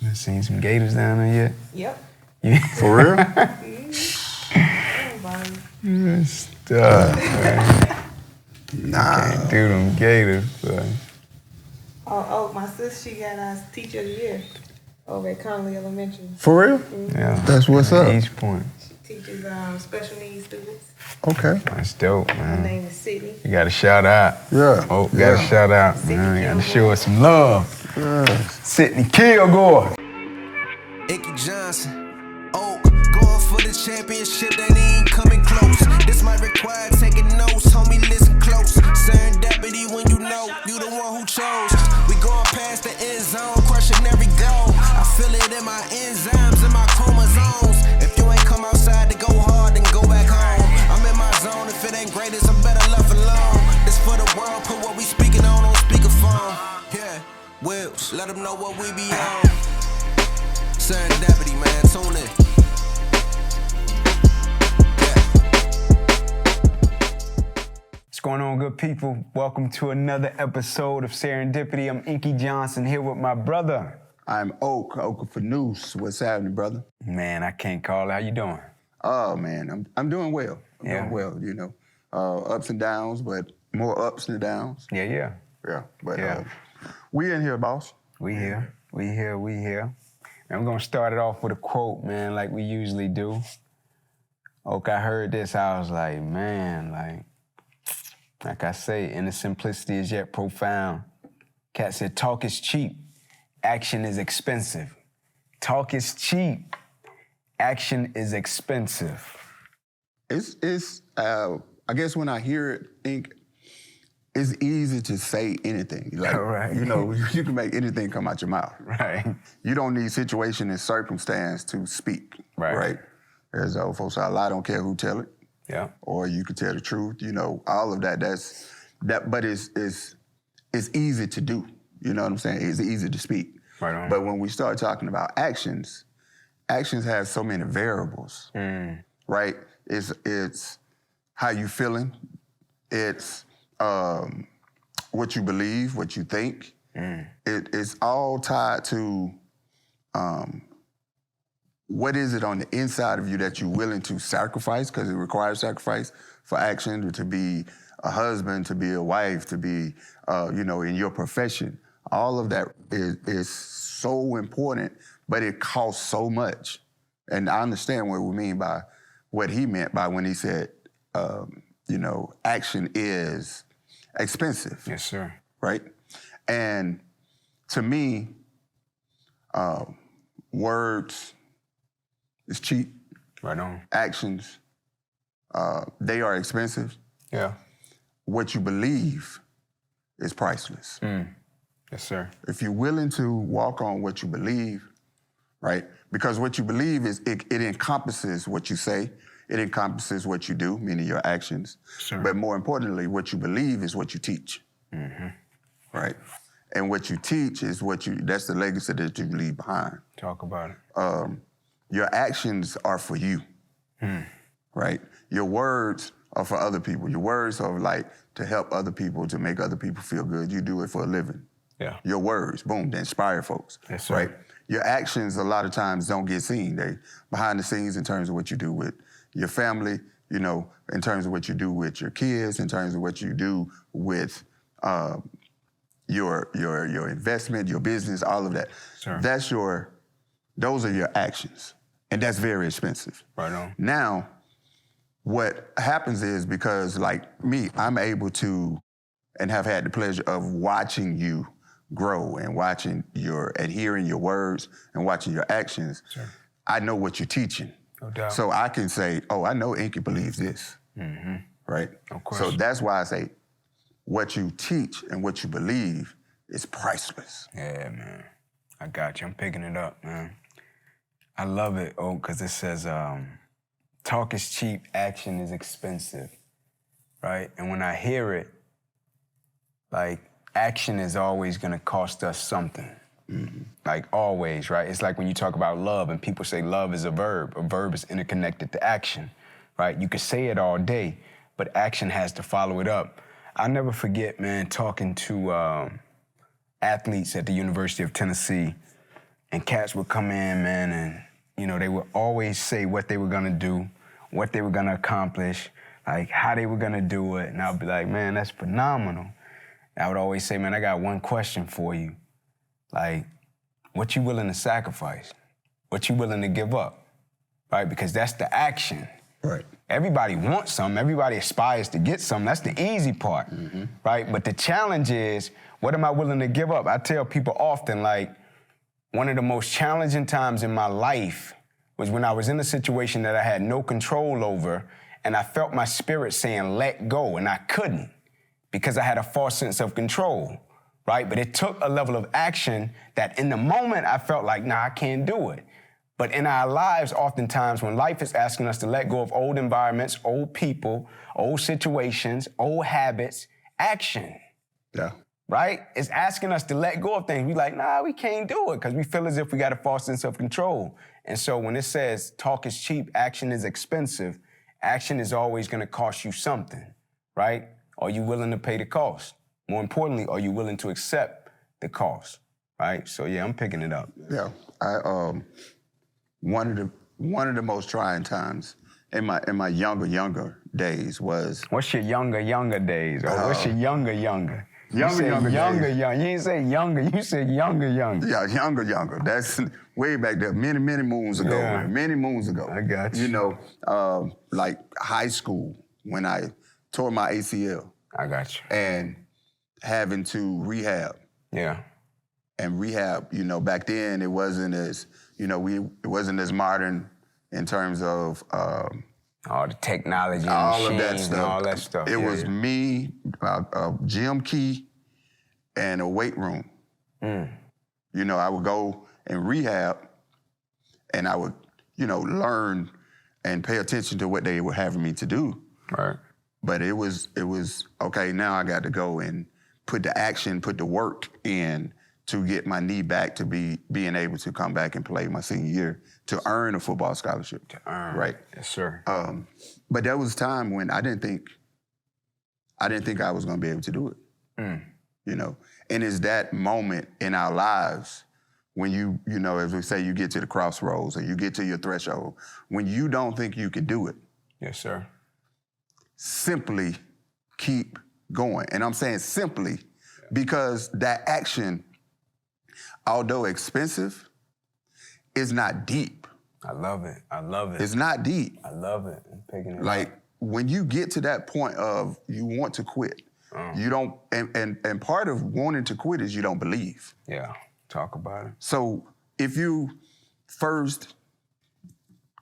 You seen some gators down there yet? Yep. Yeah. For real? Stuff, man. Nah. Can't do them gators, but. Oh, my sis, she got us Teacher of the Year over at Conley Elementary. For real? Yeah. That's what's up. Each point. She teaches special needs students. Okay. That's dope, Her man. name is Sydney. You got to shout out. Yeah. Oh, got to shout out, man. You got to show us some love. Yeah. Sydney Kilgore. Inky Johnson, Oak, going for the championship, that ain't coming close. This might require taking notes, homie, listen close. Serendipity when you know you the one who chose. We going past the end zone, crushing every goal. I feel it in my enzymes, in my chromosomes. If you ain't come outside to go hard, then go back home. I'm in my zone, if it ain't greatest, I'm better left alone. This for the world, put what we speaking on speakerphone. Yeah, Wills, let them know what we be on. Serendipity, man, tune in. What's going on, good people? Welcome to another episode of Serendipity. I'm Inky Johnson here with my brother. I'm Oak for Noose. What's happening, brother? Man, I can't call it. How you doing? Oh, man, I'm doing well. I'm doing well, you know. Ups and downs, but more ups than downs. Yeah. Yeah, but Yeah. we in here, boss. We here. And I'm gonna start it off with a quote, man, like we usually do. Oak, I heard this, I was like, man, like I say, inner simplicity is yet profound. Cat said, talk is cheap, action is expensive. Talk is cheap, action is expensive. It's I guess when I hear it, Ink, it's easy to say anything. Like, Right. you know, you can make anything come out your mouth. Right. You don't need situation and circumstance to speak. Right. As old folks say, I don't care who tell it. Yeah. Or you could tell the truth, you know, all of that, but it's easy to do. You know what I'm saying? It's easy to speak. Right on. But when we start talking about actions have so many variables, right? It's how you feeling. It's what you believe, what you think. It's all tied to what is it on the inside of you that you're willing to sacrifice, because it requires sacrifice for action, to be a husband, to be a wife, to be, in your profession. All of that is so important, but it costs so much. And I understand what we mean by what he meant by when he said, action is expensive. Yes, sir. Right? And to me, words is cheap. Right on. Actions, they are expensive. Yeah. What you believe is priceless. Yes, sir. If you're willing to walk on what you believe, right? Because what you believe it encompasses what you say, it encompasses what you do, meaning your actions. Sure. But more importantly, what you believe is what you teach. Right? And what you teach is that's the legacy that you leave behind. Talk about it. Your actions are for you, right? Your words are for other people. Your words are like to help other people, to make other people feel good. You do it for a living. Yeah. Your words, boom, they inspire folks, Yes, sir. right? Your actions a lot of times don't get seen. They behind the scenes in terms of what you do with your family, you know, in terms of what you do with your kids, in terms of what you do with your investment, your business, all of that. Sure. Those are your actions. And that's very expensive. Right on. Now, what happens is, because like me, I'm able to, and have had the pleasure of watching you grow and adhering your words and watching your actions. Sure. I know what you're teaching. No doubt. So I can say, oh, I know Inky believes this, right? Of course. So that's why I say what you teach and what you believe is priceless. Yeah, man. I got you. I'm picking it up, man. I love it, because it says, talk is cheap, action is expensive, right? And when I hear it, like, action is always gonna cost us something. Like, always, right? It's like when you talk about love and people say love is a verb. A verb is interconnected to action, right? You could say it all day, but action has to follow it up. I'll never forget, man, talking to athletes at the University of Tennessee, And cats would come in, man, and, you know, they would always say what they were gonna do, what they were gonna accomplish, like how they were gonna do it. And I'd be like, man, that's phenomenal. And I would always say, man, I got one question for you. Like, what you willing to sacrifice? What you willing to give up? Right? Because that's the action. Right. Everybody wants something. Everybody aspires to get something. That's the easy part, right? But the challenge is, what am I willing to give up? I tell people often, like, one of the most challenging times in my life was when I was in a situation that I had no control over, and I felt my spirit saying, let go, and I couldn't because I had a false sense of control, right? But it took a level of action that in the moment I felt like, nah, I can't do it. But in our lives, oftentimes, when life is asking us to let go of old environments, old people, old situations, old habits, action. Yeah. Right? It's asking us to let go of things. We like, nah, we can't do it because we feel as if we got a false sense of control. And so when it says talk is cheap, action is expensive, action is always going to cost you something, right? Are you willing to pay the cost? More importantly, are you willing to accept the cost, right? So yeah, I'm picking it up. Yeah. One of the most trying times in my younger days was. What's your younger days? Or what's your younger? Younger days. You didn't say younger, you said younger. Yeah, younger. That's way back there, many moons ago. Yeah. Many moons ago. I got you. You know, like high school when I tore my ACL. I got you. And having to rehab. Yeah. And rehab, you know, back then it wasn't as, you know, it wasn't as modern in terms of all the technology and all machines of that stuff. And all that stuff. It was me, a gym key, and a weight room. You know, I would go and rehab, and I would, you know, learn and pay attention to what they were having me to do. Right. But it was okay. Now I got to go and put the work in to get my knee back to being able to come back and play my senior year to earn a football scholarship. To earn. Right. Yes, sir. But there was a time when I didn't think I was going to be able to do it. You know, and it's that moment in our lives when you know, as we say, you get to the crossroads or you get to your threshold, when you don't think you can do it. Yes, sir. Simply keep going. And I'm saying simply because that action, although expensive, is not deep. I love it. It's not deep. I love it. I'm picking it Like, up. when you get to that point of you want to quit, you don't, and part of wanting to quit is you don't believe. Yeah, talk about it. So if you first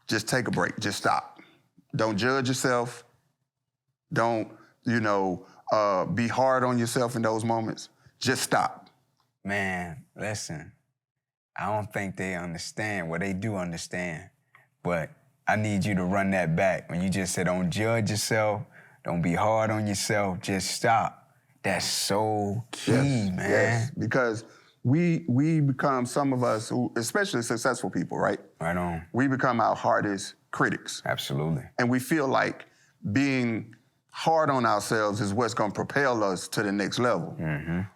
just take a break, just stop. Don't judge yourself. Don't, you know, be hard on yourself in those moments. Just stop. Man, listen, I don't think they understand. Well, they do understand, but I need you to run that back. When you just said, don't judge yourself, don't be hard on yourself, just stop. That's so key, man. Yes, because we become, some of us, who, especially successful people, right? Right on. We become our hardest critics. Absolutely. And we feel like being hard on ourselves is what's going to propel us to the next level.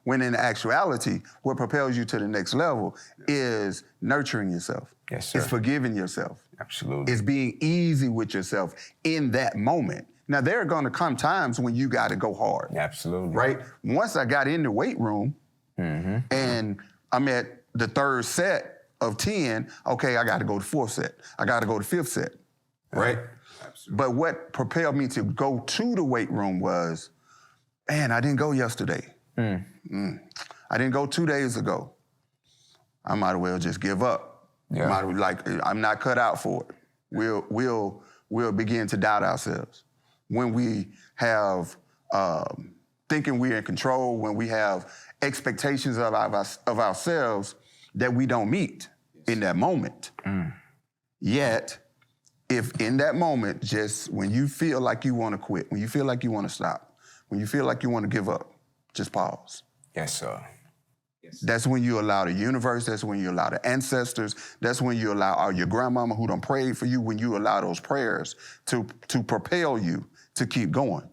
When in actuality, what propels you to the next level is nurturing yourself. Yes, sir. It's forgiving yourself. Absolutely. It's being easy with yourself in that moment. Now, there are going to come times when you got to go hard. Absolutely. Right? Once I got in the weight room and I'm at the third set of 10, okay, I got to go to fourth set. I got to go to fifth set, right? Absolutely. But what propelled me to go to the weight room was, man, I didn't go yesterday. I didn't go 2 days ago. I might as well just give up. Yeah. I'm not cut out for it. We'll begin to doubt ourselves. When we have thinking we're in control, when we have expectations of ourselves that we don't meet in that moment. Yet, if in that moment, just when you feel like you want to quit, when you feel like you want to stop, when you feel like you want to give up, just pause. Yes, sir. That's when you allow the universe, that's when you allow the ancestors, that's when you allow your grandmama who done prayed for you, when you allow those prayers to propel you to keep going.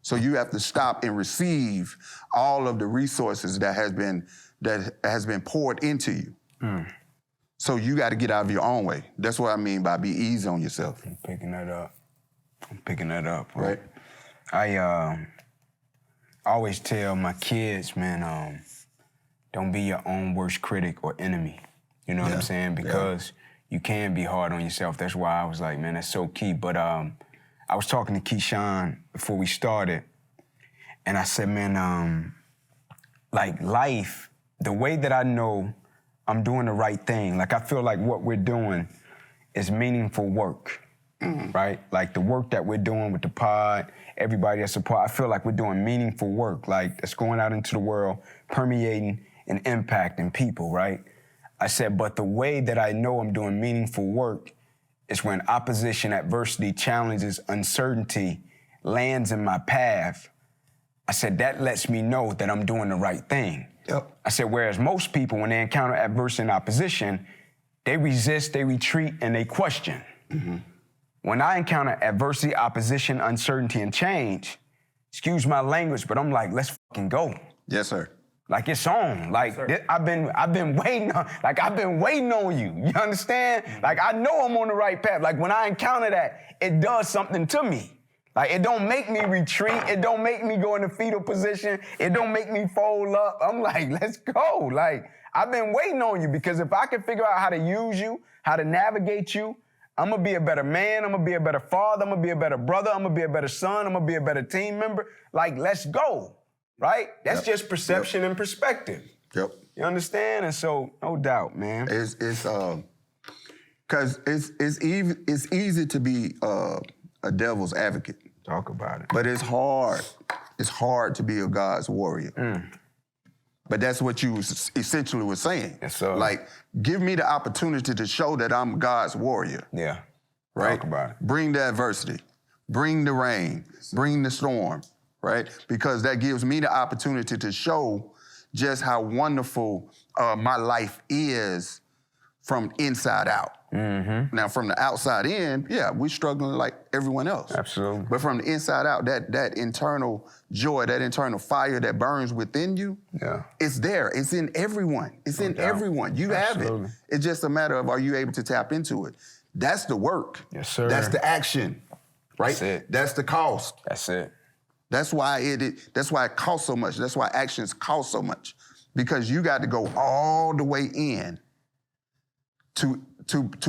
So you have to stop and receive all of the resources that has been poured into you. So you got to get out of your own way. That's what I mean by be easy on yourself. I'm picking that up. Right. I always tell my kids, man, don't be your own worst critic or enemy. You know what I'm saying? Because you can be hard on yourself. That's why I was like, man, that's so key. But I was talking to Keyshawn before we started, and I said, man, like life, the way that I know I'm doing the right thing, like I feel like what we're doing is meaningful work, right? Like the work that we're doing with the pod, everybody that's support, I feel like we're doing meaningful work, like it's going out into the world, permeating and impacting people, right? I said, but the way that I know I'm doing meaningful work is when opposition, adversity, challenges, uncertainty lands in my path. I said, that lets me know that I'm doing the right thing. Yep. I said, whereas most people, when they encounter adversity and opposition, they resist, they retreat, and they question. When I encounter adversity, opposition, uncertainty, and change, excuse my language, but I'm like, let's fucking go. Yes, sir. Like it's on. Like I've been waiting on. Like I've been waiting on you. You understand? Like I know I'm on the right path. Like when I encounter that, it does something to me. Like it don't make me retreat. It don't make me go in the fetal position. It don't make me fold up. I'm like, let's go. Like I've been waiting on you because if I can figure out how to use you, how to navigate you, I'm gonna be a better man. I'm gonna be a better father. I'm gonna be a better brother. I'm gonna be a better son. I'm gonna be a better team member. Like let's go. Right? That's just perception and perspective. Yep. You understand? And so, no doubt, man. It's because it's easy to be a devil's advocate. Talk about it. But it's hard. It's hard to be a God's warrior. But that's what you essentially were saying. Yes, sir. Like, give me the opportunity to show that I'm God's warrior. Yeah. Right? Talk about it. Bring the adversity. Bring the rain. Bring the storm. Right? Because that gives me the opportunity to show just how wonderful my life is from inside out. Now, from the outside in, yeah, we're struggling like everyone else. Absolutely. But from the inside out, that internal joy, that internal fire that burns within you, it's there. It's in everyone. It's in everyone. You have it. It's just a matter of, are you able to tap into it? That's the work. Yes, sir. That's the action, right? That's it. That's the cost. That's it. That's why it costs so much. That's why actions cost so much. Because you got to go all the way in to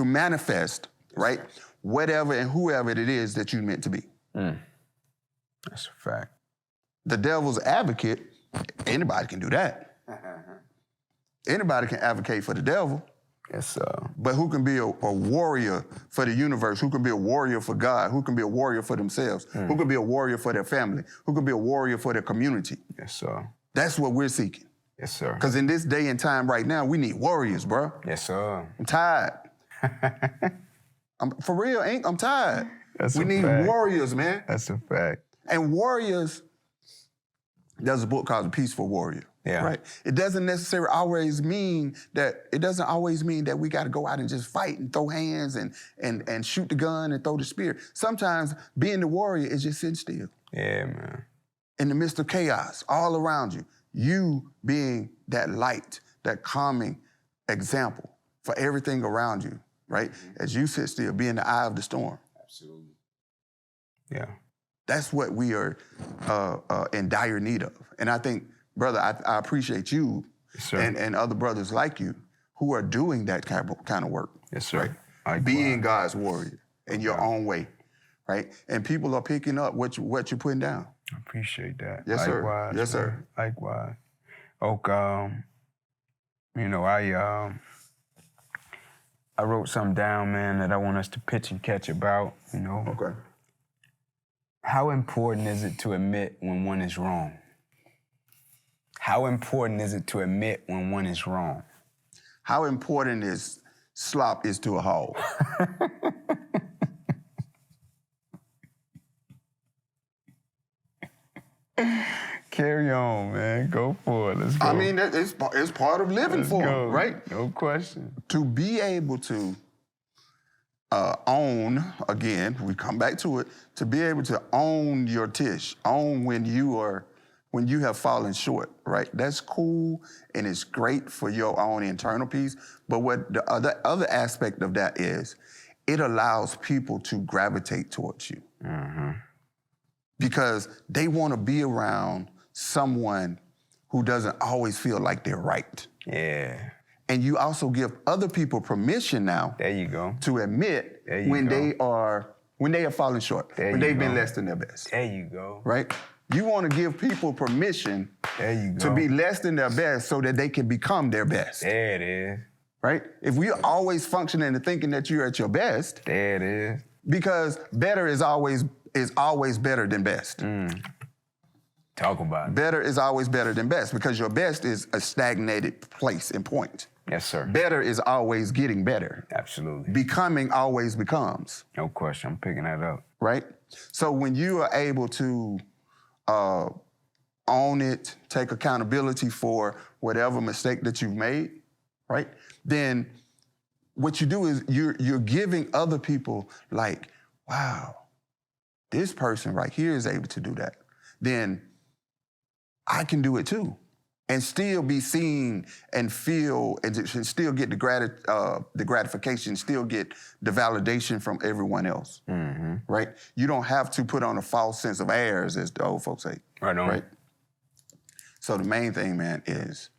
manifest, right? Whatever and whoever it is that you're meant to be. That's a fact. The devil's advocate, anybody can do that. Anybody can advocate for the devil. Yes, sir. But who can be a warrior for the universe? Who can be a warrior for God? Who can be a warrior for themselves? Who can be a warrior for their family? Who can be a warrior for their community? Yes, sir. That's what we're seeking. Yes, sir. Because in this day and time right now, we need warriors, bro. Yes, sir. I'm tired. For real, I'm tired. We need fact. warriors, man. That's a fact. And warriors, there's a book called The Peaceful Warrior. Yeah. Right? It doesn't necessarily always mean that we got to go out and just fight and throw hands and shoot the gun and throw the spear. Sometimes being the warrior is just sitting still. Yeah, man. In the midst of chaos, all around you, you being that light, that calming example for everything around you, right? As you sit still, being the eye of the storm. Absolutely. Yeah. That's what we are in dire need of. And I think, brother, I appreciate you and other brothers like you who are doing that kind of work. Yes, sir. Right? Being God's warrior in your own way, right? And people are picking up what you're putting down. I appreciate that. Yes, Likewise, sir. Yes, man. sir. Likewise. Oak, I wrote something down, man, that I want us to pitch and catch about, Okay. How important is it to admit when one is wrong? How important is it to admit when one is wrong? How important is slop is to a hog? Carry on, man. Go for it. Let's go. I mean, it's part of living for them, right? No question. To be able to own, again, we come back to it, to be able to own your tish, own when you are when you have fallen short, right? That's cool and it's great for your own internal peace. But what the other aspect of that is, it allows people to gravitate towards you. Mm-hmm. Because they want to be around someone who doesn't always feel like they're right. Yeah. And you also give other people permission now. There you go. To admit when they have fallen short, when they've been less than their best. There you go. Right? You want to give people permission to be less than their best so that they can become their best. There it is. Right? If we're always functioning and thinking that you're at your best. There it is. Because better is always better than best. Talk about it. Better is always better than best because your best is a stagnated place and point. Yes, sir. Better is always getting better. Absolutely. Becoming always becomes. No question. I'm picking that up. Right? So when you are able to own it, take accountability for whatever mistake that you've made, right? Then what you do is you're giving other people like, wow, this person right here is able to do that. Then I can do it too. And still be seen and feel and still get the gratification, still get the validation from everyone else, right? You don't have to put on a false sense of airs, as the old folks say. Right on. Right? So the main thing, man, is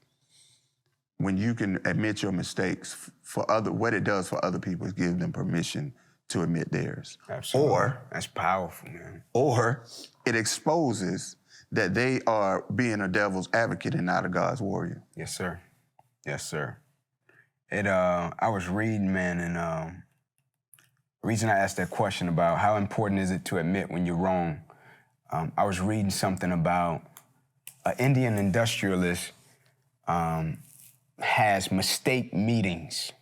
when you can admit your mistakes what it does for other people is give them permission to admit theirs. Absolutely. Or that's powerful, man. Or it exposes that they are being a devil's advocate and not a God's warrior. Yes, sir. Yes, sir. I was reading, man, and the reason I asked that question about how important is it to admit when you're wrong, I was reading something about an Indian industrialist has mistake meetings,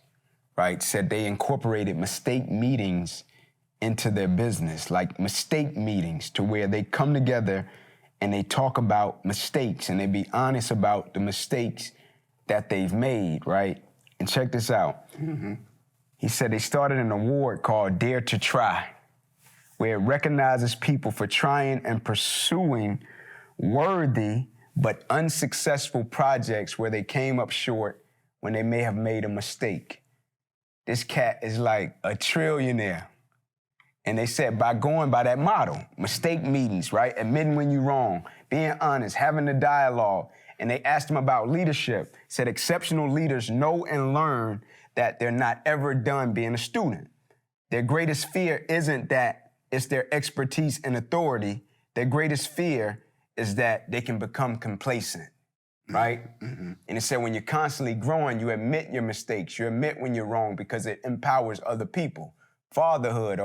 right? Said they incorporated mistake meetings into their business, like mistake meetings to where they come together and they talk about mistakes and they be honest about the mistakes that they've made, right? And check this out. He said they started an award called Dare to Try, where it recognizes people for trying and pursuing worthy but unsuccessful projects where they came up short when they may have made a mistake. This cat is like a trillionaire. And they said by going by that model, mistake meetings, right? Admitting when you're wrong, being honest, having the dialogue. And they asked him about leadership. Said exceptional leaders know and learn that they're not ever done being a student. Their greatest fear isn't that it's their expertise and authority. Their greatest fear is that they can become complacent, right? And it said when you're constantly growing, you admit your mistakes. You admit when you're wrong because it empowers other people. Fatherhood,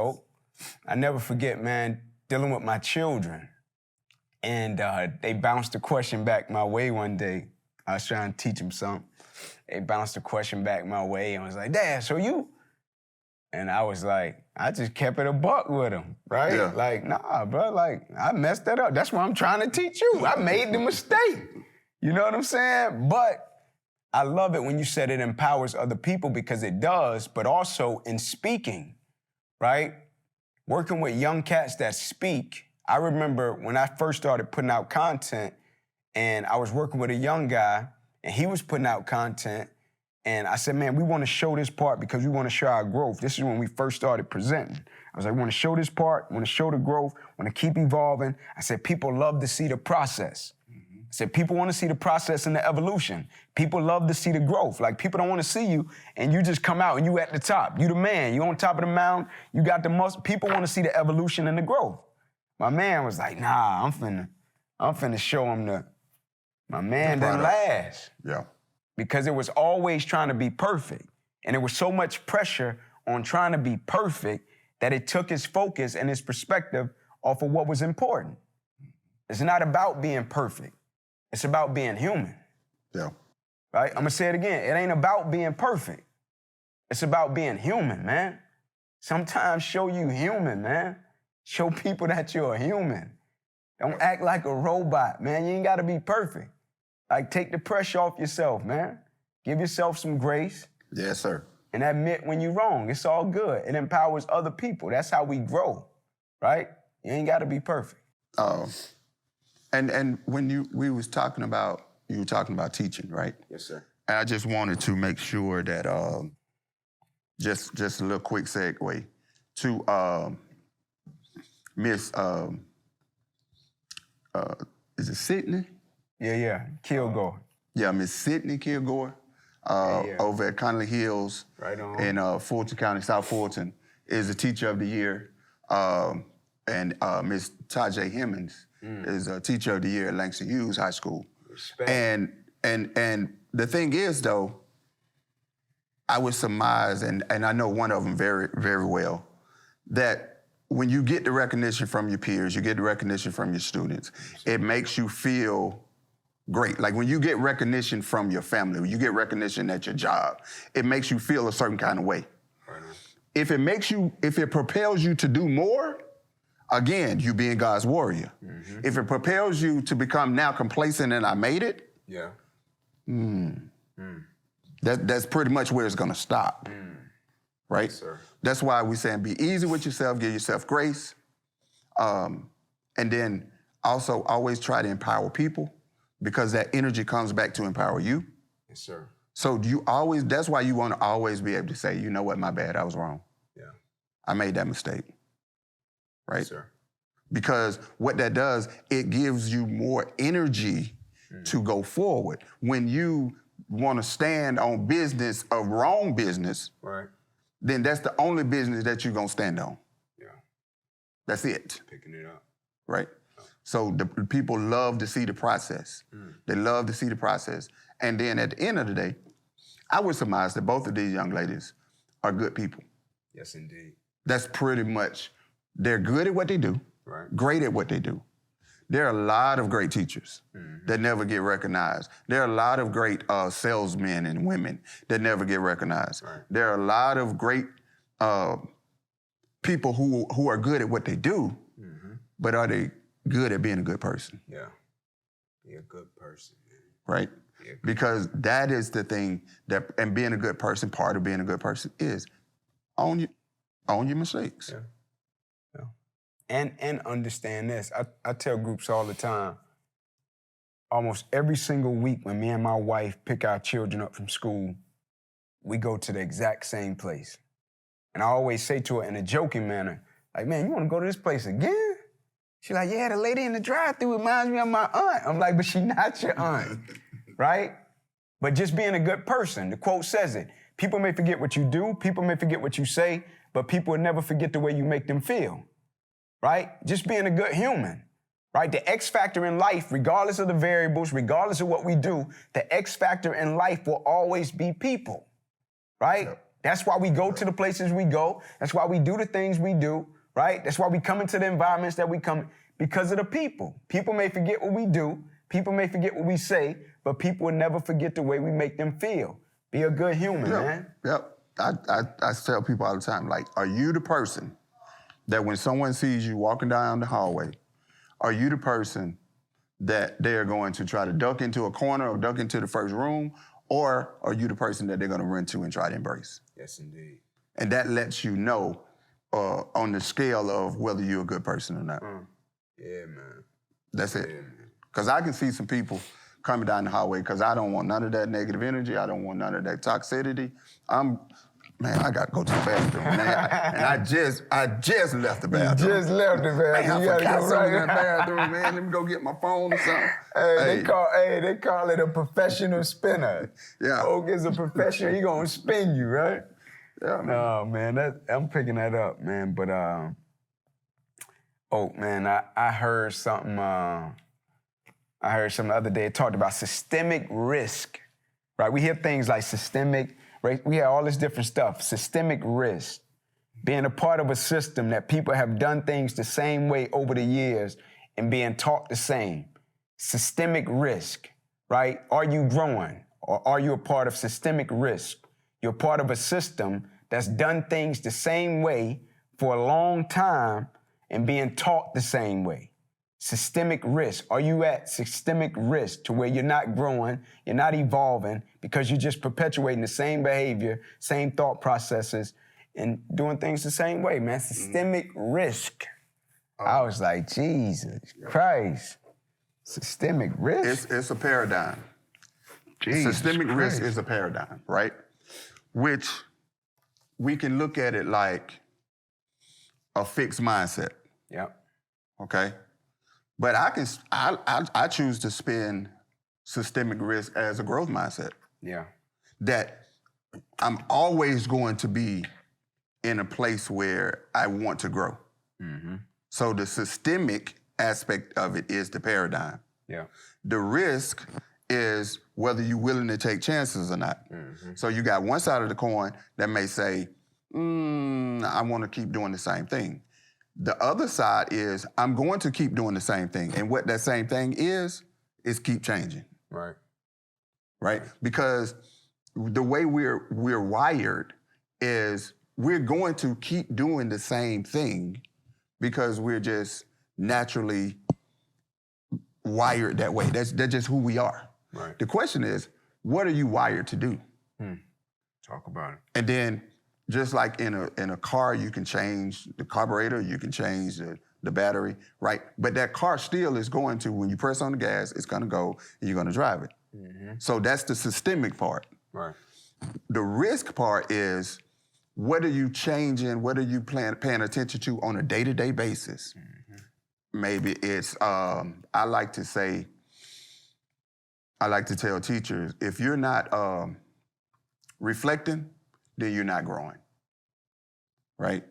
I never forget, man, dealing with my children. And they bounced a question back my way one day. I was trying to teach them something. They bounced a question back my way and was like, Dad, so you? And I was like, I just kept it a buck with them, right? Yeah. Like, nah, bro, like, I messed that up. That's what I'm trying to teach you. I made the mistake. You know what I'm saying? But I love it when you said it empowers other people because it does, but also in speaking, right? Working with young cats that speak, I remember when I first started putting out content and I was working with a young guy and he was putting out content and I said, man, we want to show this part because we want to show our growth. This is when we first started presenting. I was like, we want to show this part, we want to show the growth, want to keep evolving. I said, people love to see the process. I said, people want to see the process and the evolution. People love to see the growth. Like, people don't want to see you and you just come out and you at the top. You the man. You on top of the mountain. You got the muscle. People want to see the evolution and the growth. My man was like, nah, I'm finna show him my man didn't last. Yeah. Because it was always trying to be perfect. And there was so much pressure on trying to be perfect that it took his focus and his perspective off of what was important. It's not about being perfect. It's about being human. Yeah. Right? I'm gonna say it again. It ain't about being perfect. It's about being human, man. Sometimes show you human, man. Show people that you're a human. Don't act like a robot, man. You ain't gotta be perfect. Like, take the pressure off yourself, man. Give yourself some grace. Yes, sir. And admit when you're wrong. It's all good. It empowers other people. That's how we grow, right? You ain't gotta be perfect. And when we was talking about, you were talking about teaching, right? Yes, sir. And I just wanted to make sure that, just a little quick segue to Miss, is it Sydney? Yeah. Kilgore. Yeah, Miss Sydney Kilgore, over at Connolly Hills, right on, in Fulton County, South Fulton, is the Teacher of the Year. And Miss Tajay Hemmings is a Teacher of the Year at Langston Hughes High School. Respect. And the thing is, though, I would surmise, and I know one of them very, very well, that when you get the recognition from your peers, you get the recognition from your students, it makes you feel great. Like when you get recognition from your family, when you get recognition at your job, it makes you feel a certain kind of way. Right. If it propels you to do more, again, you being God's warrior. Mm-hmm. If it propels you to become now complacent and I made it, that's pretty much where it's gonna stop. Right? Yes, sir. That's why we're saying be easy with yourself, give yourself grace, and then also always try to empower people, because that energy comes back to empower you. Yes, sir. So that's why you want to always be able to say, you know what, my bad, I was wrong. Yeah. I made that mistake. Right? Yes, sir. Because what that does, it gives you more energy to go forward. When you want to stand on business of wrong business, right, then that's the only business that you're going to stand on. Yeah. That's it. Picking it up. Right? So the people love to see the process. They love to see the process. And then at the end of the day, I would surmise that both of these young ladies are good people. Yes, indeed. That's pretty much, they're good at what they do, right, great at what they do. There are a lot of great teachers that never get recognized. There are a lot of great salesmen and women that never get recognized. Right. There are a lot of great people who are good at what they do, but are they good at being a good person? Yeah. Be a good person, man. Right? Because that is the thing and being a good person, part of being a good person is own your mistakes. Yeah. And understand this. I tell groups all the time, almost every single week when me and my wife pick our children up from school, we go to the exact same place. And I always say to her in a joking manner, like, man, you want to go to this place again? She's like, yeah, the lady in the drive-thru reminds me of my aunt. I'm like, but she's not your aunt, right? But just being a good person, the quote says it. People may forget what you do, people may forget what you say, but people will never forget the way you make them feel. Right? Just being a good human, right? The X factor in life, regardless of the variables, regardless of what we do, the X factor in life will always be people, right? Yep. That's why we go to the places we go. That's why we do the things we do, right? That's why we come into the environments that we come, because of the people. People may forget what we do. People may forget what we say, but people will never forget the way we make them feel. Be a good human, man. Yep. I tell people all the time, like, are you the person that when someone sees you walking down the hallway, are you the person that they're going to try to duck into a corner or duck into the first room, or are you the person that they're going to run to and try to embrace? Yes, indeed. And that lets you know on the scale of whether you're a good person or not. Yeah, man. That's it. Because I can see some people coming down the hallway because I don't want none of that negative energy. I don't want none of that toxicity. Man, I got to go to the bathroom, man. And I just left the bathroom. You just left the bathroom. Man, I forgot something in the bathroom, man. Let me go get my phone or something. They call it a professional spinner. Yeah. Oak is a professional. He gonna spin you, right? Yeah, man. No, man, I'm picking that up, man. But Oak, man, I heard something. I heard something the other day. It talked about systemic risk, right? We hear things like systemic. Right? We have all this different stuff. Systemic risk, being a part of a system that people have done things the same way over the years and being taught the same. Systemic risk, right? Are you growing, or are you a part of systemic risk? You're part of a system that's done things the same way for a long time and being taught the same way. Systemic risk. Are you at systemic risk to where you're not growing, you're not evolving, because you're just perpetuating the same behavior, same thought processes, and doing things the same way, man? Systemic risk. I was like, Jesus Christ. Systemic risk? It's a paradigm. Jesus Systemic Christ. risk is a paradigm, right? Which we can look at it like a fixed mindset, Yep. okay? But I choose to spin systemic risk as a growth mindset. Yeah. That I'm always going to be in a place where I want to grow. Mm-hmm. So the systemic aspect of it is the paradigm. Yeah. The risk is whether you're willing to take chances or not. Mm-hmm. So you got one side of the coin that may say, I want to keep doing the same thing. The other side is, I'm going to keep doing the same thing. And what that same thing is keep changing. Right. Right? Because the way we're wired is we're going to keep doing the same thing because we're just naturally wired that way. That's just who we are. Right. The question is, what are you wired to do? Talk about it. And then just like in a car, you can change the carburetor, you can change the battery, right? But that car still is going to, when you press on the gas, it's gonna go and you're gonna drive it. Mm-hmm. So that's the systemic part. Right. The risk part is, what are you changing? What are you paying attention to on a day-to-day basis? Mm-hmm. Maybe it's, I like to tell teachers, if you're not reflecting, then you're not growing, right?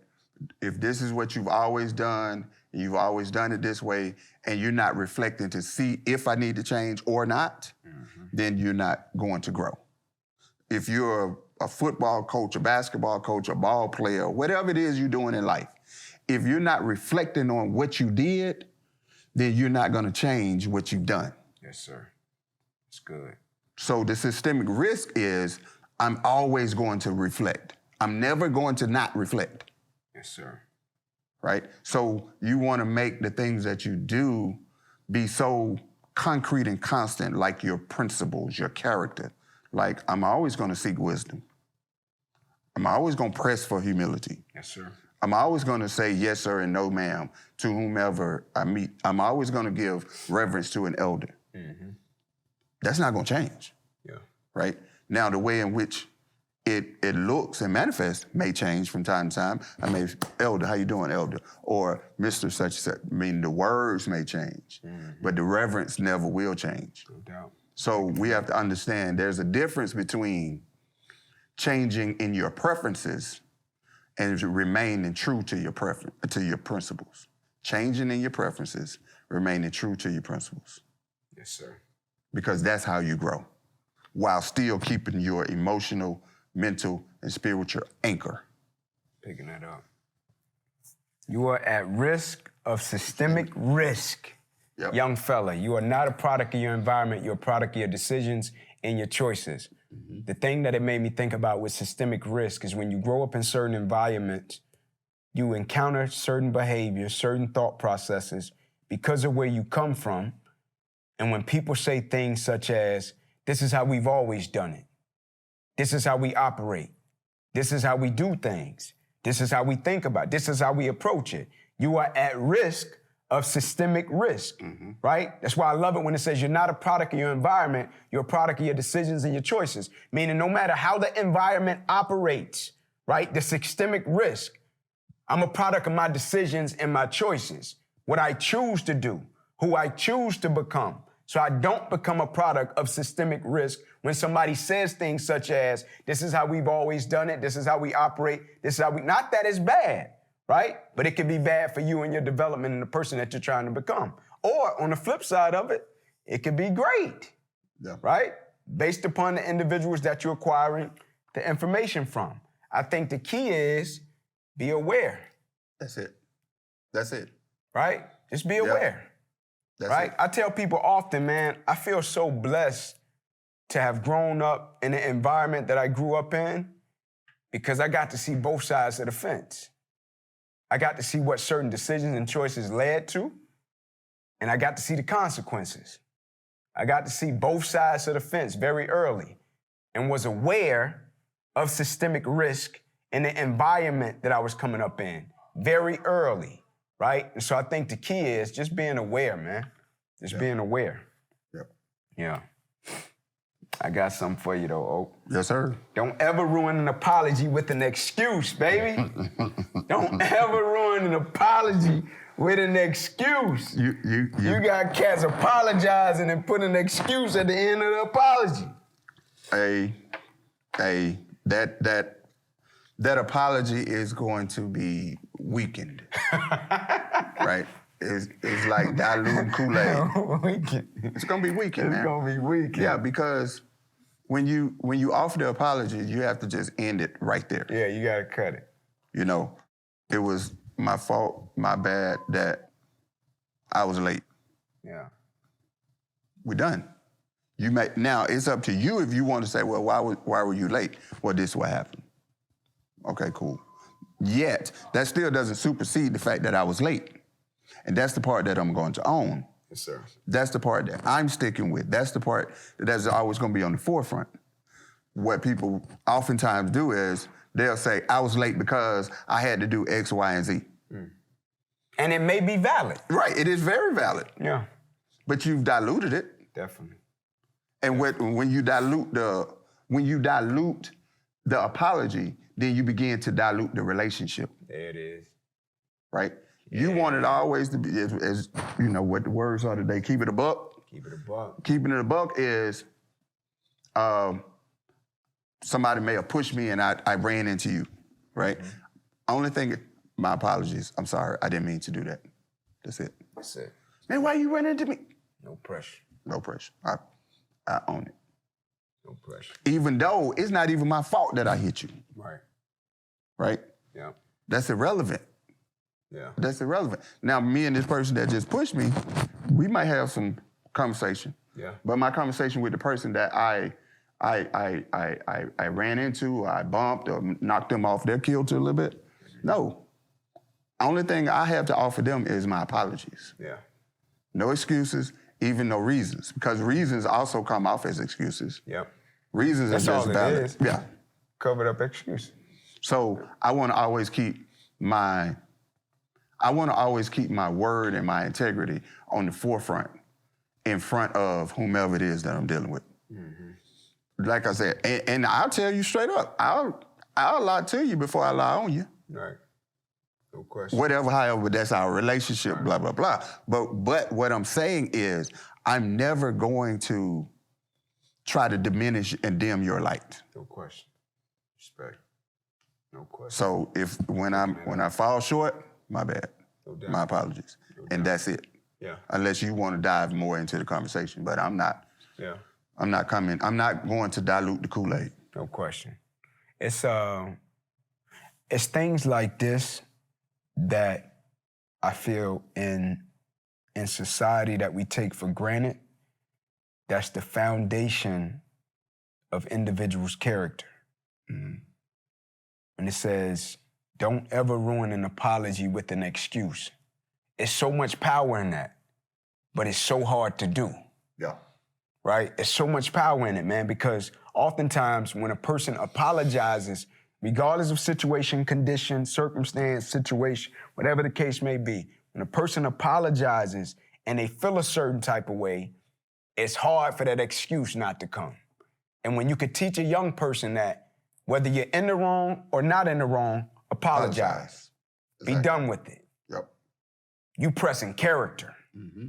If this is what you've always done, and you've always done it this way, and you're not reflecting to see if I need to change or not, then you're not going to grow. If you're a football coach, a basketball coach, a ball player, whatever it is you're doing in life, if you're not reflecting on what you did, then you're not going to change what you've done. Yes, sir. It's good. So the systemic risk is, I'm always going to reflect. I'm never going to not reflect. Yes, sir. Right? So you want to make the things that you do be so concrete and constant, like your principles, your character. Like, I'm always going to seek wisdom. I'm always going to press for humility. Yes, sir. I'm always going to say yes, sir, and no, ma'am, to whomever I meet. I'm always going to give reverence to an elder. Mm-hmm. That's not going to change. Yeah. Right? Now, the way in which it looks and manifests may change from time to time. I may, elder, how you doing, elder? Or Mr. such and such. I mean, the words may change, but the reverence never will change. No doubt. So we have to understand there's a difference between changing in your preferences and remaining true to your principles. Changing in your preferences, remaining true to your principles. Yes, sir. Because that's how you grow, while still keeping your emotional, mental, and spiritual anchor. Picking that up. You are at risk of systemic risk. Yep. Young fella, you are not a product of your environment, you're a product of your decisions and your choices. Mm-hmm. The thing that it made me think about with systemic risk is when you grow up in certain environments, you encounter certain behaviors, certain thought processes because of where you come from. And when people say things such as, this is how we've always done it, this is how we operate, this is how we do things, this is how we think about it, this is how we approach it, you are at risk of systemic risk, right? That's why I love it when it says you're not a product of your environment, you're a product of your decisions and your choices. Meaning no matter how the environment operates, right, the systemic risk, I'm a product of my decisions and my choices, what I choose to do, who I choose to become. So I don't become a product of systemic risk when somebody says things such as, this is how we've always done it, this is how we operate, this is how we, not that it's bad, right? But it can be bad for you and your development and the person that you're trying to become. Or on the flip side of it, it could be great, right? Based upon the individuals that you're acquiring the information from. I think the key is be aware. That's it. That's it. Right? Just be aware. That's right? it. I tell people often, man, I feel so blessed to have grown up in the environment that I grew up in because I got to see both sides of the fence. I got to see what certain decisions and choices led to, and I got to see the consequences. I got to see both sides of the fence very early and was aware of systemic risk in the environment that I was coming up in very early, right? And so I think the key is just being aware, man. Just being aware. Yep. Yeah. I got something for you though, Oak. Yes, sir. Don't ever ruin an apology with an excuse, baby. Don't ever ruin an apology with an excuse. You got cats apologizing and put an excuse at the end of the apology. That apology is going to be weakened, right? It's like diluted Kool-Aid. Weakened. It's gonna be weakened, man. It's gonna be weakened. Yeah, because when you offer the apology, you have to just end it right there. Yeah, you gotta cut it. You know, it was my fault, my bad that I was late. Yeah. We're done. Now it's up to you if you want to say, well, why were you late? Well, this is what happened. Okay, cool. Yet, that still doesn't supersede the fact that I was late. And that's the part that I'm going to own. Yes, sir. That's the part that I'm sticking with. That's the part that's always going to be on the forefront. What people oftentimes do is they'll say, I was late because I had to do X, Y, and Z. Mm. And it may be valid. Right, it is very valid. Yeah. But you've diluted it. Definitely. And when you dilute the apology, then you begin to dilute the relationship. There it is. Right? Yeah. You want it always to be, as you know what the words are today, keep it a buck. Keep it a buck. Keeping it a buck is somebody may have pushed me and I ran into you, right? Mm-hmm. Only thing, my apologies, I'm sorry, I didn't mean to do that. That's it. That's it. Man, why you ran into me? No pressure. No pressure. I own it. No pressure. Even though it's not even my fault that I hit you. Right. Right? Yeah. That's irrelevant. Yeah. That's irrelevant. Now, me and this person that just pushed me, we might have some conversation. Yeah. But my conversation with the person that I ran into, or I bumped, or knocked them off their kilter a little bit, no. Only thing I have to offer them is my apologies. Yeah. No excuses, even no reasons, because reasons also come off as excuses. Yep. Reasons are just valid. Is. Yeah. Covered up excuse. So I want to always keep my word and my integrity on the forefront, in front of whomever it is that I'm dealing with. Mm-hmm. Like I said, and I'll tell you straight up, I'll lie to you before I lie on you. Right. No question. Whatever, however, that's our relationship, blah, blah, blah. But what I'm saying is, I'm never going to try to diminish and dim your light. No question. Respect. No question. So when I fall short, my bad. No doubt. My apologies. No and doubt. that's it. Yeah. Unless you want to dive more into the conversation, but I'm not. Yeah. I'm not going to dilute the Kool-Aid. No question. It's things like this that I feel in society that we take for granted. That's the foundation of individuals' character. Mm-hmm. And it says, don't ever ruin an apology with an excuse. It's so much power in that, but it's so hard to do. Yeah. Right? There's so much power in it, man, because oftentimes when a person apologizes, regardless of situation, condition, circumstance, situation, whatever the case may be, when a person apologizes and they feel a certain type of way, it's hard for that excuse not to come. And when you could teach a young person that, whether you're in the wrong or not in the wrong, apologize. Exactly. Be done with it. Yep. You pressing character. Mm-hmm.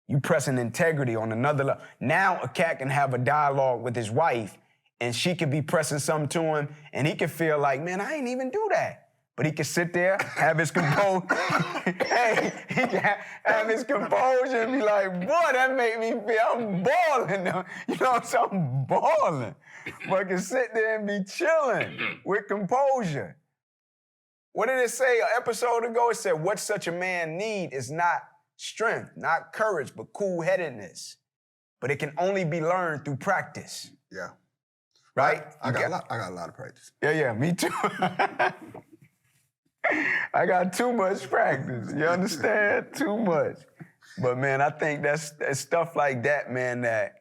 You pressing integrity on another level. Now a cat can have a dialogue with his wife and she could be pressing something to him and he could feel like, man, I ain't even do that. But he could sit there, have his composure. Hey, he can have his composure and be like, boy, that made me feel, I'm balling. You know what I'm saying? I'm balling. But I can sit there and be chilling with composure. What did it say an episode ago? It said, what such a man need is not strength, not courage, but cool-headedness. But it can only be learned through practice. Yeah. Right? I got a lot of practice. Yeah, me too. I got too much practice. You understand? Too much. But man, I think that's stuff like that, man, that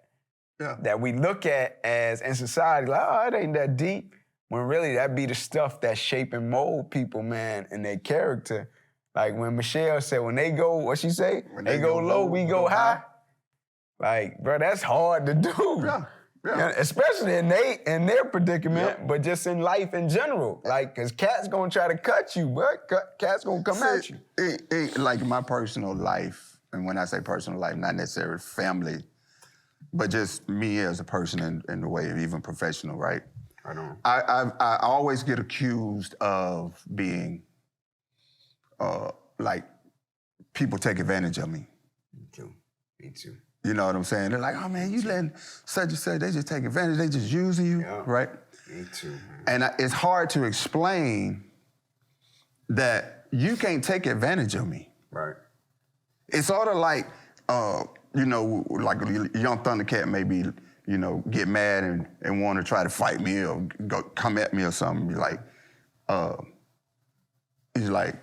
we look at as in society, like, oh, it ain't that deep. When really that be the stuff that shape and mold people, man, and their character. Like when Michelle said, when they go, what she say? When they go low, we go high. Like, bro, that's hard to do. Yeah. You know, especially in their predicament, but just in life in general. Like, cause cats gonna try to cut you, but cats gonna come at you. Like my personal life, and when I say personal life, not necessarily family, but just me as a person in the way of even professional, right? I always get accused of being, like, people take advantage of me. Me too. You know what I'm saying? They're like, oh man, you letting such and such, they just take advantage, they just using you, right? Me too, man. And it's hard to explain that you can't take advantage of me. Right. It's sort of like, you know, like a young Thundercat maybe, you know, get mad and want to try to fight me or come at me or something. Be like, he's like,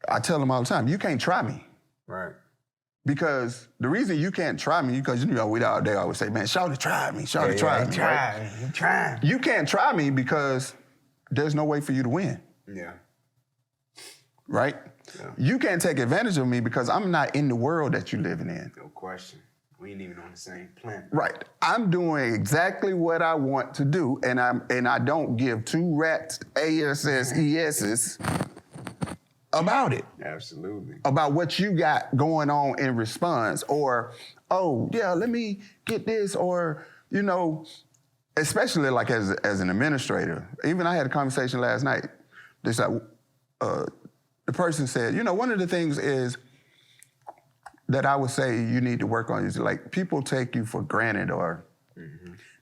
I tell him all the time, you can't try me. Right. Because the reason you can't try me, because you know, they always say, man, Shawty tried me, Shawty tried me. Right? He tried. You can't try me because there's no way for you to win. Yeah. Right? Yeah. You can't take advantage of me because I'm not in the world that you're living in. No question. We ain't even on the same planet. Right. I'm doing exactly what I want to do, and I don't give two rats ASSESs about it. Absolutely. About what you got going on in response, or, oh, yeah, let me get this, or, you know, especially like as an administrator. Even I had a conversation last night. This, the person said, you know, one of the things is that I would say you need to work on is like people take you for granted, or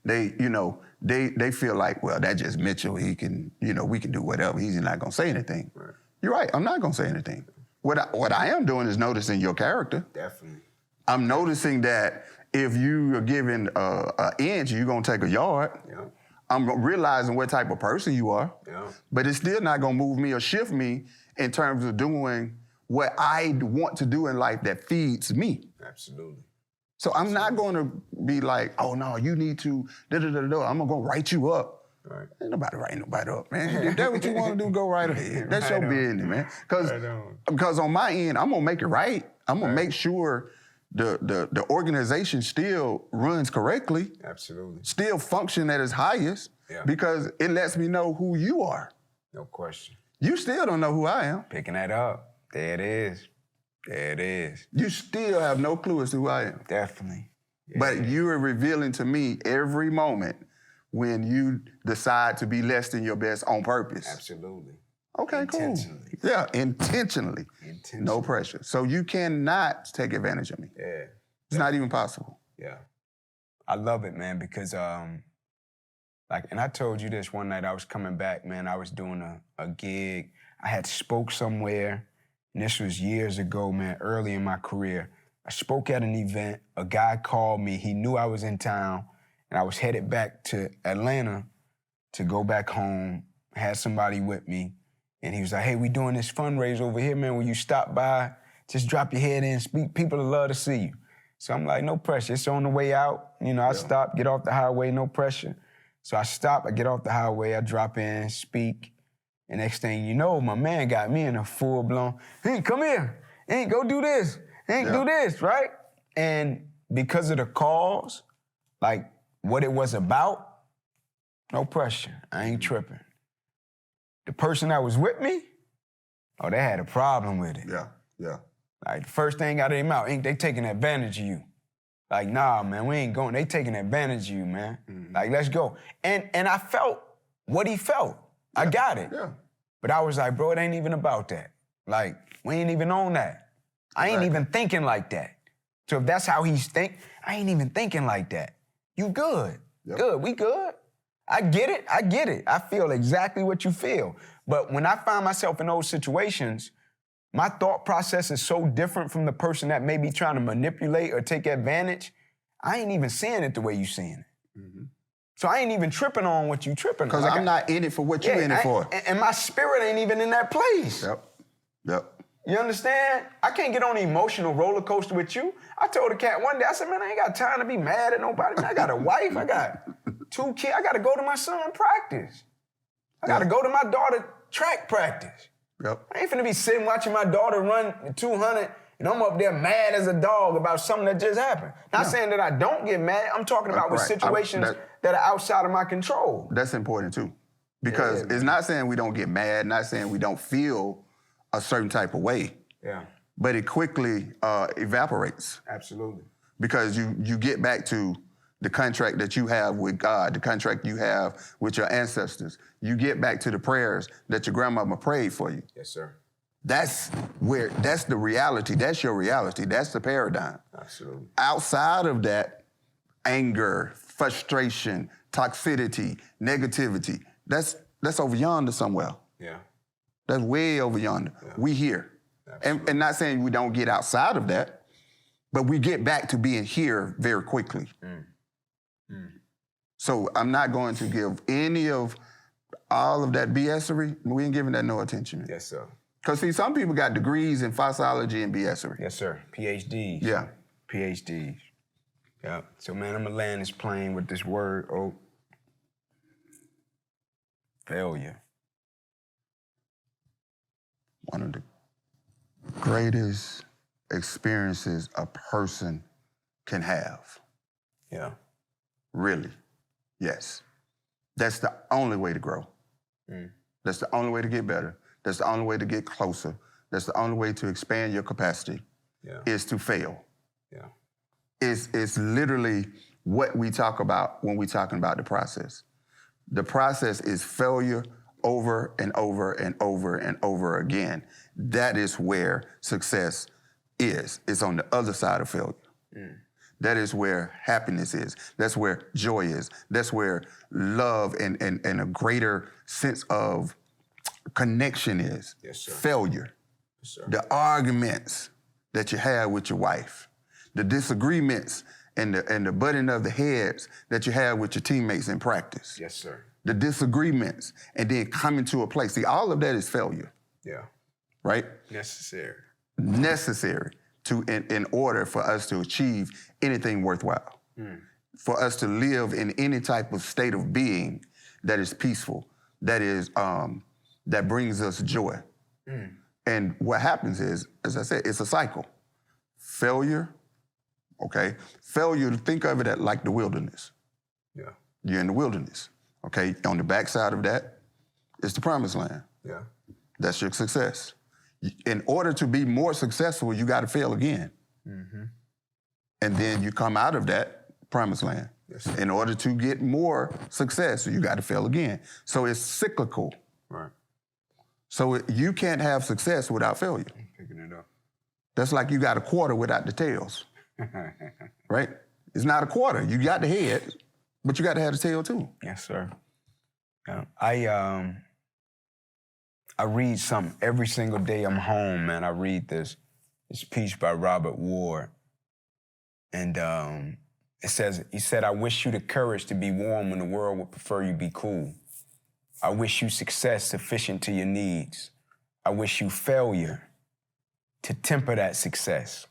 they, you know, they feel like, well, that's just Mitchell. He can, you know, we can do whatever. He's not gonna say anything. Right. You're right. I'm not gonna say anything. What I am doing is noticing your character. Definitely. I'm noticing that if you are given an inch, you're gonna take a yard. Yeah. I'm realizing what type of person you are. Yeah. But it's still not gonna move me or shift me in terms of doing what I want to do in life that feeds me. Absolutely. So I'm not gonna be like, oh no, you need to da-da-da-da. I'm gonna go write you up. Right. Ain't nobody writing nobody up, man. If that's what you want to do, go right ahead. That's your business, man. Because on my end, I'm gonna make it right. I'm gonna make sure the organization still runs correctly. Absolutely. Still function at its highest. Yeah. Because it lets me know who you are. No question. You still don't know who I am. Picking that up. There it is. There it is. You still have no clue as to who I am. Definitely. Yeah. But you are revealing to me every moment when you decide to be less than your best on purpose. Absolutely. Okay, intentionally. Cool. Yeah, intentionally. No pressure. So you cannot take advantage of me. Yeah. It's not even possible. Yeah. I love it, man, because like, and I told you this one night, I was coming back, man, I was doing a gig. I had spoke somewhere, and this was years ago, man, early in my career. I spoke at an event, a guy called me, he knew I was in town, and I was headed back to Atlanta to go back home, had somebody with me, and he was like, hey, we doing this fundraiser over here, man, will you stop by, just drop your head in, speak, people would love to see you. So I'm like, no pressure, it's on the way out. You know, I stop, get off the highway, no pressure. So I stop, I get off the highway, I drop in, speak, and next thing you know, my man got me in a full-blown, hey, come here, hey, go do this, hey, do this, right? And because of the cause, like what it was about, no pressure, I ain't tripping. The person that was with me, oh, they had a problem with it. Yeah. Like the first thing out of their mouth, they taking advantage of you. Like, nah, man, we ain't going. They taking advantage of you, man. Mm-hmm. Like, let's go. And I felt what he felt. Yeah. I got it. Yeah. But I was like, bro, it ain't even about that. Like, we ain't even on that. I ain't even thinking like that. So if that's how he's think, I ain't even thinking like that. You good. Yep. Good, we good. I get it. I feel exactly what you feel. But when I find myself in those situations, my thought process is so different from the person that may be trying to manipulate or take advantage. I ain't even seeing it the way you seeing it. Mm-hmm. So I ain't even tripping on what you tripping on. Because I'm not in it for what you in it for. And my spirit ain't even in that place. Yep. You understand? I can't get on an emotional roller coaster with you. I told the cat one day, I said, man, I ain't got time to be mad at nobody. Man, I got a wife, I got 2 kids. I got to go to my son practice. I got to go to my daughter track practice. Yep. I ain't finna be sitting watching my daughter run 200 And I'm up there mad as a dog about something that just happened. Not saying that I don't get mad. I'm talking about with situations that are outside of my control. That's important too. Because it's not saying we don't get mad, not saying we don't feel a certain type of way. Yeah. But it quickly evaporates. Absolutely. Because you get back to the contract that you have with God, the contract you have with your ancestors. You get back to the prayers that your grandmama prayed for you. Yes, sir. That's the reality. That's your reality. That's the paradigm. Absolutely. Outside of that, anger, frustration, toxicity, negativity, that's over yonder somewhere. Yeah. That's way over yonder. Yeah. We here. And not saying we don't get outside of that, but we get back to being here very quickly. So I'm not going to give any of all of that BS-ery. We ain't giving that no attention. Yes, sir. Because, see, some people got degrees in physiology and BS-ery. Yes, sir. PhDs. Yeah. PhDs. Yeah. So, man, I'm going to land this plane with this word, Oak. Failure. One of the greatest experiences a person can have. Yeah. Really. Yes. That's the only way to grow. That's the only way to get better. That's the only way to get closer. That's the only way to expand your capacity is to fail. Yeah. It's literally what we talk about when we're talking about the process. The process is failure over and over and over and over again. That is where success is. It's on the other side of failure. That is where happiness is. That's where joy is. That's where love and a greater sense of connection is. Yes, sir. Failure. Yes, sir. The arguments that you have with your wife, the disagreements and the butting of the heads that you have with your teammates in practice. Yes, sir. The disagreements and then coming to a place. See, all of that is failure. Yeah. Right? Necessary. Necessary in order for us to achieve anything worthwhile. For us to live in any type of state of being that is peaceful, that is that brings us joy. And what happens is, as I said, it's a cycle. Failure, okay? Failure, think of it like the wilderness. Yeah. You're in the wilderness, okay? On the backside of that is the promised land. Yeah. That's your success. In order to be more successful, you got to fail again. And then you come out of that promised land. Yes. In order to get more success, you got to fail again. So it's cyclical. Right. So you can't have success without failure. I'm picking it up. That's like you got a quarter without the tails. Right? It's not a quarter. You got the head, but you got to have the tail too. Yes, sir. I read something every single day I'm home, man. I read this piece by Robert Ward. And it says, he said, I wish you the courage to be warm when the world would prefer you be cool. I wish you success sufficient to your needs. I wish you failure to temper that success.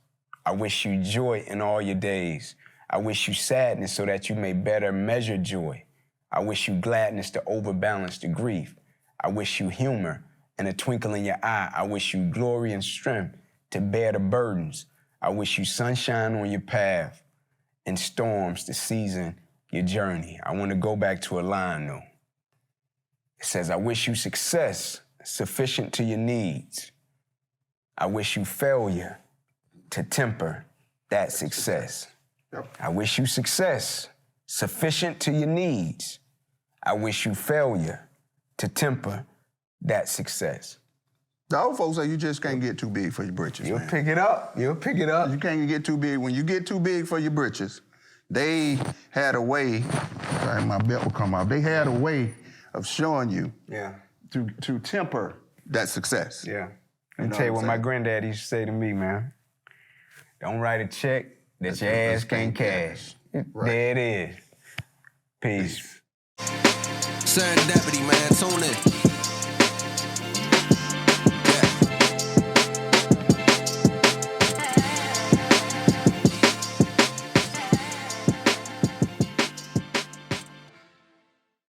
I wish you joy in all your days. I wish you sadness so that you may better measure joy. I wish you gladness to overbalance the grief. I wish you humor and a twinkle in your eye. I wish you glory and strength to bear the burdens. I wish you sunshine on your path and storms to season your journey. I want to go back to a line, though. It says, I wish you success sufficient to your needs. I wish you failure to temper that success. I wish you success sufficient to your needs. I wish you failure to temper that success. The old folks say you just can't get too big for your britches. You'll man. pick it up. You'll pick it up. You can't get too big. When you get too big for your britches, they had a way, sorry, my belt will come off. They had a way of showing you to temper that success. Yeah. Let me tell you what my granddad used to say to me, man. Don't write a check that your ass can't cash. Right. There it is. Peace. Serendipity, man. Tune in.